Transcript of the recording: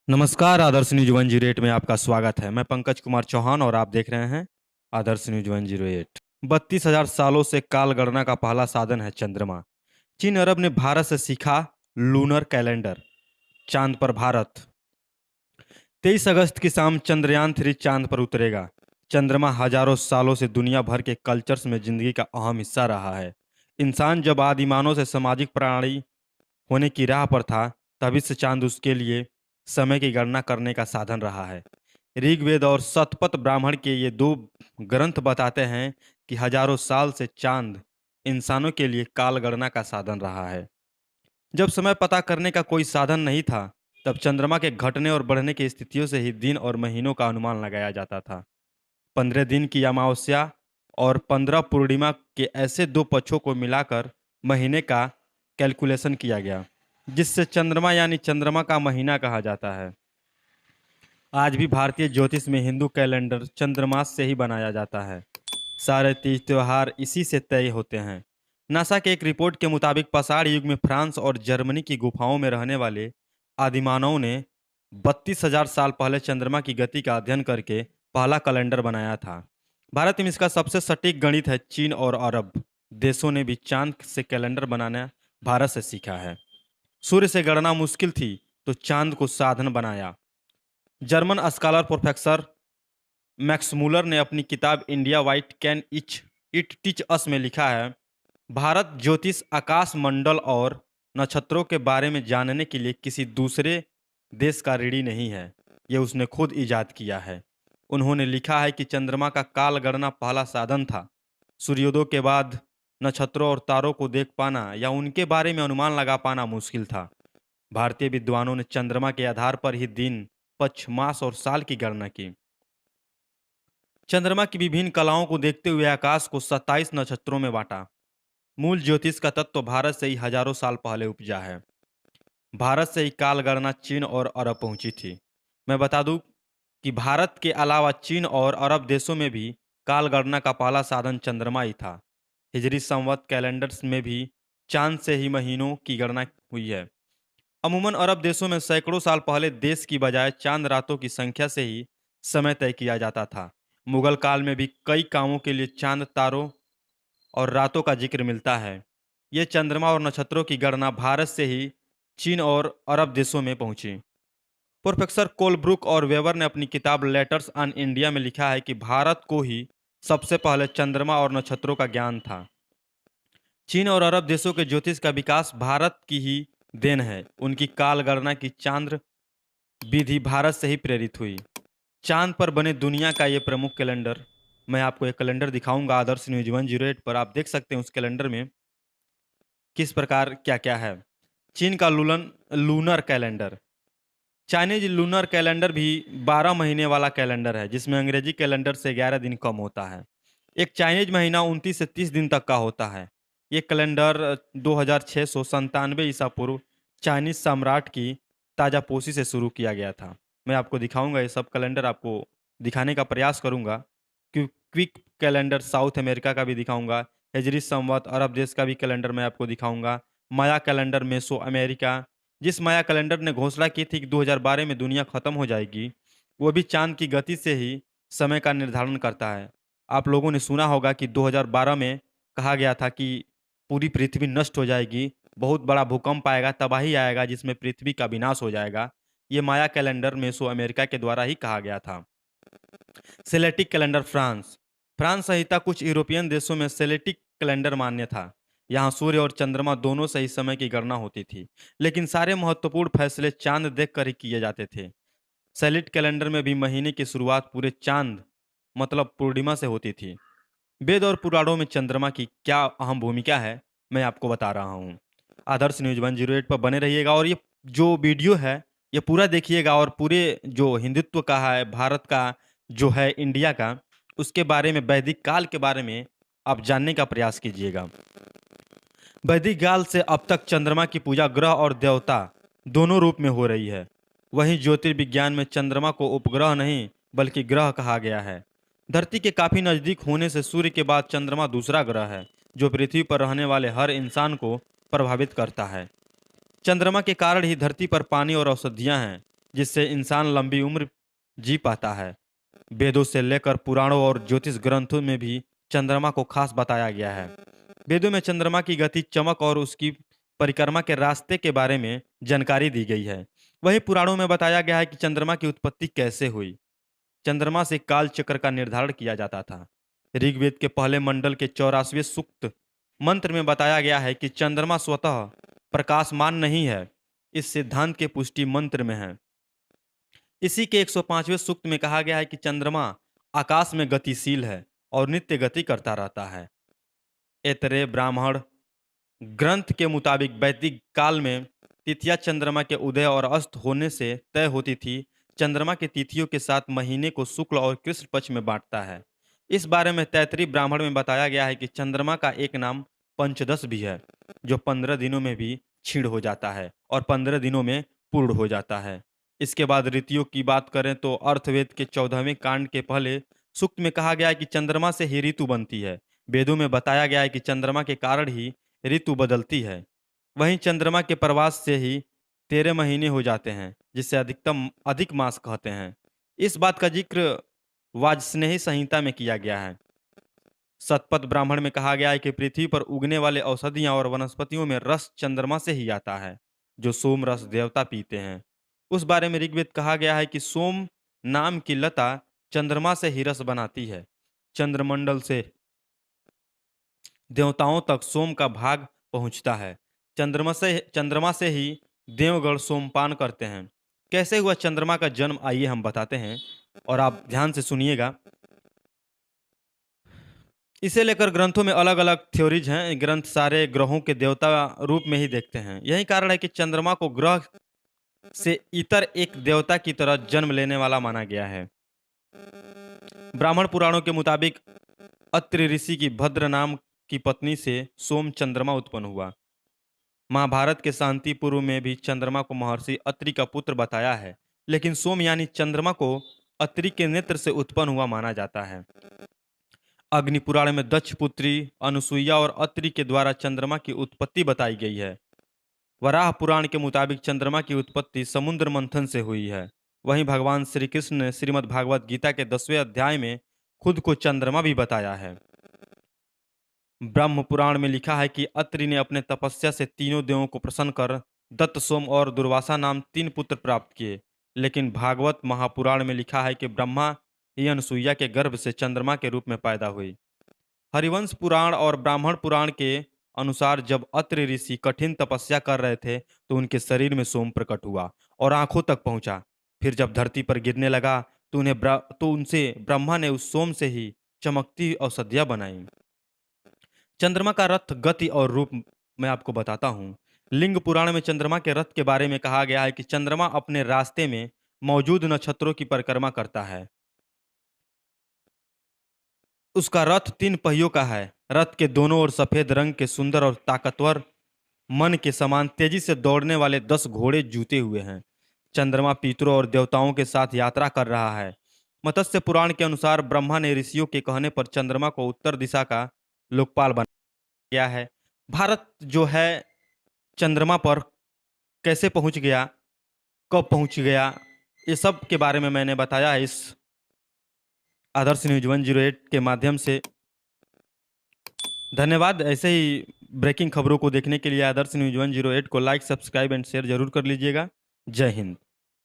नमस्कार। आदर्श न्यूज 108 में आपका स्वागत है। मैं पंकज कुमार चौहान और आप देख रहे हैं आदर्श न्यूज 108। 32,000 सालों से काल गणना का पहला साधन है चंद्रमा। चीन अरब ने भारत से सीखा लूनर कैलेंडर। चांद पर भारत। 23 अगस्त की शाम चंद्रयान 3 चांद पर उतरेगा। चंद्रमा हजारों सालों से दुनिया भर के कल्चर्स में जिंदगी का अहम हिस्सा रहा है। इंसान जब आदिमानव से सामाजिक प्राणी होने की राह पर था, तभी से चांद उसके लिए समय की गणना करने का साधन रहा है। ऋग्वेद और शतपथ ब्राह्मण के ये दो ग्रंथ बताते हैं कि हजारों साल से चांद इंसानों के लिए काल गणना का साधन रहा है। जब समय पता करने का कोई साधन नहीं था, तब चंद्रमा के घटने और बढ़ने की स्थितियों से ही दिन और महीनों का अनुमान लगाया जाता था। 15 दिन की अमावस्या और 15 पूर्णिमा के ऐसे दो पक्षों को मिलाकर महीने का कैलकुलेशन किया गया, जिससे चंद्रमा यानी चंद्रमा का महीना कहा जाता है। आज भी भारतीय ज्योतिष में हिंदू कैलेंडर चंद्रमास से ही बनाया जाता है। सारे तीज त्योहार इसी से तय होते हैं। नासा के एक रिपोर्ट के मुताबिक पाषाण युग में फ्रांस और जर्मनी की गुफाओं में रहने वाले आदिमानवों ने 32,000 साल पहले चंद्रमा की गति का अध्ययन करके पहला कैलेंडर बनाया था। भारत में इसका सबसे सटीक गणित है। चीन और अरब देशों ने भी चांद से कैलेंडर बनाना भारत से सीखा है। सूर्य से गणना मुश्किल थी, तो चांद को साधन बनाया। German scholar professor Max Muller ने अपनी किताब India white can etch it teach us में लिखा है, भारत ज्योतिष आकाश मंडल और नक्षत्रों के बारे में जानने के लिए किसी दूसरे देश का ऋणी नहीं है, यह उसने खुद इजाद किया है। उन्होंने लिखा है कि चंद्रमा का काल गणना पहला साधन था। सूर्योदय के बाद नक्षत्रों और तारों को देख पाना या उनके बारे में अनुमान लगा पाना मुश्किल था। भारतीय विद्वानों ने चंद्रमा के आधार पर ही दिन, पक्ष, मास और साल की गणना की। चंद्रमा की विभिन्न कलाओं को देखते हुए आकाश को 27 नक्षत्रों में बांटा। मूल ज्योतिष का तत्व भारत से ही हजारों साल पहले उपजा है। भारत से ही काल गणना चीन और अरब पहुंची थी। मैं बता दूं कि भारत के अलावा चीन और अरब देशों में भी काल गणना का पहला साधन चंद्रमा ही था। हिजरी संवत कैलेंडर्स में भी चांद से ही महीनों की गणना हुई है। अमूमन अरब देशों में सैकड़ों साल पहले देश की बजाय चांद रातों की संख्या से ही समय तय किया जाता था। मुगल काल में भी कई कामों के लिए चांद, तारों और रातों का जिक्र मिलता है। ये चंद्रमा और नक्षत्रों की गणना भारत से ही चीन और अरब देशों में पहुंची। प्रोफेसर कोलब्रुक और वेबर ने अपनी किताब लेटर्स ऑन इंडिया में लिखा है कि भारत को ही सबसे पहले चंद्रमा और नक्षत्रों का ज्ञान था। चीन और अरब देशों के ज्योतिष का विकास भारत की ही देन है। उनकी काल गणना की चांद्र विधि भारत से ही प्रेरित हुई। चांद पर बने दुनिया का ये प्रमुख कैलेंडर, मैं आपको एक कैलेंडर दिखाऊंगा आदर्श न्यूज 108 पर। आप देख सकते हैं उस कैलेंडर में किस प्रकार क्या क्या है। चीन का lunar calendar. Chinese lunar calendar भी 12 महीने वाला कैलेंडर है, जिसमें अंग्रेजी कैलेंडर से 11 दिन कम होता है। एक चाइनीज महीना 29 से 30 दिन तक का होता है। ये कैलेंडर 2697 ईसा पूर्व चाइनीज सम्राट की ताजापोशी से शुरू किया गया था। मैं आपको दिखाऊंगा, ये सब कैलेंडर आपको दिखाने का प्रयास करूंगा। क्विक कैलेंडर साउथ अमेरिका का भी दिखाऊंगा। हिजरी संवत अरब देश का भी कैलेंडर मैं आपको दिखाऊंगा। माया कैलेंडर मेसो अमेरिका। जिस माया कैलेंडर ने घोषणा की थी कि 2012 में दुनिया खत्म हो जाएगी, वो भी चांद की गति से ही समय का निर्धारण करता है। आप लोगों ने सुना होगा कि 2012 में कहा गया था कि पूरी पृथ्वी नष्ट हो जाएगी, बहुत बड़ा भूकंप आएगा, तबाही आएगा, जिसमें पृथ्वी का विनाश हो जाएगा। ये माया कैलेंडर मेसो अमेरिका के द्वारा ही कहा गया था। सेलेटिक कैलेंडर फ्रांस। फ्रांस सहित कुछ यूरोपियन देशों में सेलेटिक कैलेंडर मान्य था। यहाँ सूर्य और चंद्रमा दोनों से ही समय की गणना होती थी, लेकिन सारे महत्वपूर्ण फैसले चांद देखकर ही किए जाते थे। सेलिट कैलेंडर में भी महीने की शुरुआत पूरे चांद मतलब पूर्णिमा से होती थी। वेद और पुराणों में चंद्रमा की क्या अहम भूमिका है, मैं आपको बता रहा हूँ। आदर्श न्यूज 108 पर बने रहिएगा और ये जो वीडियो है ये पूरा देखिएगा, और पूरे जो हिंदुत्व का है, भारत का जो है, इंडिया का, उसके बारे में, वैदिक काल के बारे में आप जानने का प्रयास कीजिएगा। वैदिक काल से अब तक चंद्रमा की पूजा ग्रह और देवता दोनों रूप में हो रही है। वहीं ज्योतिर्विज्ञान में चंद्रमा को उपग्रह नहीं बल्कि ग्रह कहा गया है। धरती के काफी नजदीक होने से सूर्य के बाद चंद्रमा दूसरा ग्रह है जो पृथ्वी पर रहने वाले हर इंसान को प्रभावित करता है। चंद्रमा के कारण ही धरती पर पानी और औषधियां हैं, जिससे इंसान लंबी उम्र जी पाता है। वेदों से लेकर पुराणों और ज्योतिष ग्रंथों में भी चंद्रमा को खास बताया गया है। वेदों में चंद्रमा की गति, चमक और उसकी परिक्रमा के रास्ते के बारे में जानकारी दी गई है। वहीं पुराणों में बताया गया है कि चंद्रमा की उत्पत्ति कैसे हुई। चंद्रमा से काल चक्र का निर्धारण किया जाता था। ऋग्वेद के पहले मंडल के 84वें सूक्त मंत्र में बताया गया है कि चंद्रमा स्वतः प्रकाशमान नहीं है। इस सिद्धांत की पुष्टि मंत्र में है। इसी के 105वें सूक्त में कहा गया है कि चंद्रमा आकाश में गतिशील है और नित्य गति करता रहता है। ऐतरेय ब्राह्मण ग्रंथ के मुताबिक वैदिक काल में तिथियां चंद्रमा के उदय और अस्त होने से तय होती थी। चंद्रमा की तिथियों के साथ महीने को शुक्ल और कृष्ण पक्ष में बांटता है। इस बारे में तैतरीय ब्राह्मण में बताया गया है कि चंद्रमा का एक नाम पंचदश भी है, जो 15 दिनों में भी क्षीण हो जाता है और 15 दिनों में पूर्ण हो जाता है। इसके बाद ऋतुओं की बात करें तो अर्थवेद के 14वें कांड के पहले सूक्त में कहा गया है कि चंद्रमा से ही ऋतु बनती है। वेदों में बताया गया है कि चंद्रमा के कारण ही ऋतु बदलती है। वहीं चंद्रमा के प्रवास से ही 13 महीने हो जाते हैं, जिसे अधिक मास कहते हैं। इस बात का जिक्र वाजस्नेही संहिता में किया गया है। शतपथ ब्राह्मण में कहा गया है कि पृथ्वी पर उगने वाले औषधियां और वनस्पतियों में रस चंद्रमा से ही आता है, जो सोम रस देवता पीते हैं। उस बारे में ऋग्वेद कहा गया है कि सोम नाम की लता चंद्रमा से ही रस बनाती है। चंद्रमंडल से देवताओं तक सोम का भाग पहुंचता है। चंद्रमा से ही देवगण सोमपान करते हैं। कैसे हुआ चंद्रमा का जन्म, आइए हम बताते हैं और आप ध्यान से सुनिएगा। इसे लेकर ग्रंथों में अलग अलग थ्योरीज हैं। ग्रंथ सारे ग्रहों के देवता रूप में ही देखते हैं। यही कारण है कि चंद्रमा को ग्रह से इतर एक देवता की तरह जन्म लेने वाला माना गया है। ब्राह्मण पुराणों के मुताबिक अत्रि ऋषि की भद्र नाम की पत्नी से सोम चंद्रमा उत्पन्न हुआ। महाभारत के शांति पर्व में भी चंद्रमा को महर्षि अत्रि का पुत्र बताया है, लेकिन सोम यानी चंद्रमा को अत्रि के नेत्र से उत्पन्न हुआ माना जाता है। अग्नि पुराण में दक्ष पुत्री अनुसुईया और अत्रि के द्वारा चंद्रमा की उत्पत्ति बताई गई है। वराह पुराण के मुताबिक चंद्रमा की उत्पत्ति समुद्र मंथन से हुई है। वहीं भगवान श्री कृष्ण ने श्रीमद् भागवत गीता के 10वें अध्याय में खुद को चंद्रमा भी बताया है। ब्रह्म पुराण में लिखा है कि अत्रि ने अपने तपस्या से तीनों देवों को प्रसन्न कर दत्त, सोम और दुर्वासा नाम 3 पुत्र प्राप्त किए। लेकिन भागवत महापुराण में लिखा है कि ब्रह्मा ही अनुसुईया के गर्भ से चंद्रमा के रूप में पैदा हुई। हरिवंश पुराण और ब्राह्मण पुराण के अनुसार जब अत्रि ऋषि कठिन तपस्या कर रहे थे तो उनके शरीर में सोम प्रकट हुआ और आंखों तक पहुंचा। फिर जब धरती पर गिरने लगा तो उनसे ब्रह्मा ने उस सोम से ही चमकती औषधियां बनाई। चंद्रमा का रथ, गति और रूप मैं आपको बताता हूँ। लिंग पुराण में चंद्रमा के रथ के बारे में कहा गया है कि चंद्रमा अपने रास्ते में मौजूद नक्षत्रों की परिक्रमा करता है। उसका रथ 3 पहियों का है। रथ के दोनों ओर सफेद रंग के सुंदर और ताकतवर मन के समान तेजी से दौड़ने वाले 10 घोड़े जूते हुए हैं। चंद्रमा पितरों और देवताओं के साथ यात्रा कर रहा है। मत्स्य पुराण के अनुसार ब्रह्मा ने ऋषियों के कहने पर चंद्रमा को उत्तर दिशा का लोकपाल बनाया गया है। भारत जो है चंद्रमा पर कैसे पहुंच गया, कब पहुंच गया, ये सब के बारे में मैंने बताया है इस आदर्श न्यूज 108 के माध्यम से। धन्यवाद। ऐसे ही ब्रेकिंग खबरों को देखने के लिए आदर्श न्यूज 108 को लाइक, सब्सक्राइब एंड शेयर जरूर कर लीजिएगा। जय हिंद।